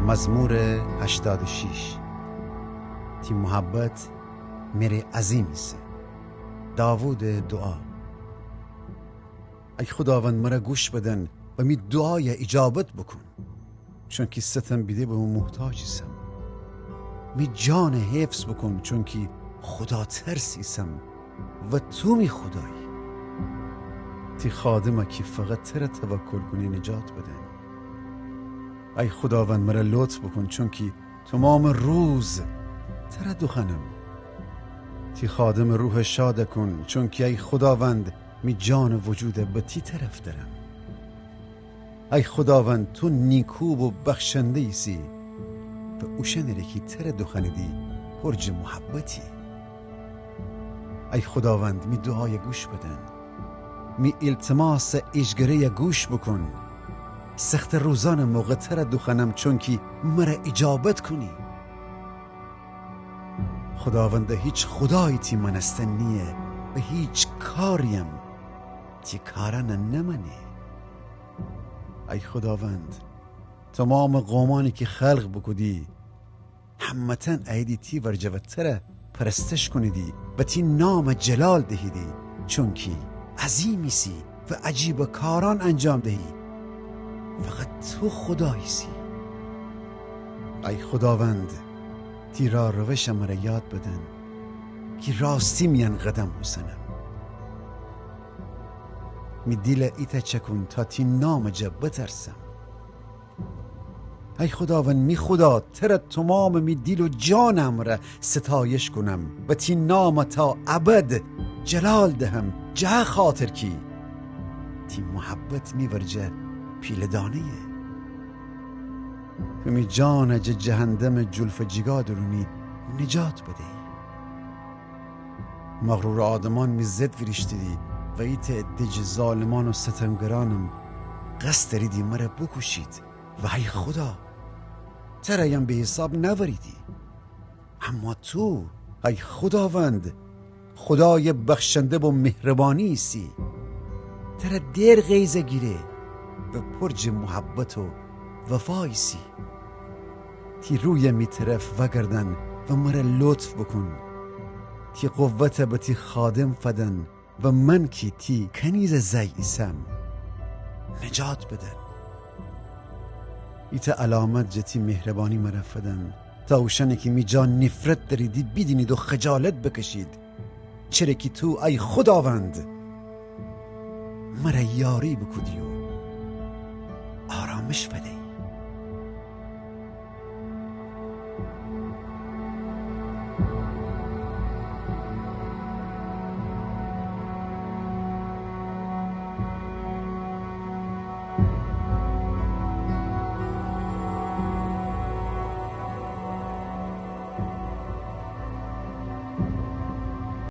مزمور 86. تی محبت میره عظیمی سه. داوود دعا. ای خداوند مرا گوش بدن و می دعای اجابت بکن، چون که ستم بیده به محتاجیسم. می جان حفظ بکن، چون که خدا ترسیسم و تو می خدایی. تی خادمه که فقط تر توکل کنی نجات بدن. ای خداوند مرا لطف بکن، چون که تمام روز تر دخنم. تی خادم روح شاد کن، چون که ای خداوند می جان وجود به تی طرف درم. ای خداوند تو نیکو و بخشنده ایسی و اوشنری که تر دخندی پرج محبتی. ای خداوند می دعای گوش بدن، می التماس اجگره گوش بکن. سخت روزان موقع تر دخنم، چون که مرا اجابت کنی. خداوند هیچ خدایی تی منستن نیه و هیچ کاریم تی کاران نمانی. ای خداوند تمام قومانی که خلق بکدی همتن ایدی تی ورجوتر پرستش کنیدی و تی نام جلال دهیدی، چون که عظیمی سی و عجیب کاران انجام دهی. فقط تو خداییسی. ای خداوند تی را روش مرا یاد بدن که راستی میان قدم بسنم. می دیل ایتا چکن تا تی نام جا بترسم. ای خداوند می خدا تر تمام می دیل و جانم را ستایش کنم و تی نام تا ابد جلال دهم، جه خاطر کی تی محبت می ورجه پیلدانه. تو می جان جهندم جلف جگا درونی نجات بده. مغرور آدمان می زد ویرشتدی و ایت دج ظالمان و ستمگرانم قصد ریدی مرا بکشید و ای خدا ترایم به حساب نوریدی. اما تو ای خداوند خدای بخشنده و مهربانی ایسی. ترا دیر غیزه گیره و پرج محبت و وفایسی. تی روی می طرف وگردن و مرا لطف بکن. تی قوت به تی خادم فدن و من کی تی کنیز زیسم نجات بدن. ایتا علامت جتی مهربانی مرا فدن تا اوشنه که می جان نفرت دریدی بیدینید و خجالت بکشید، چرا که تو ای خداوند مرا یاری بکدی و آرامش فده.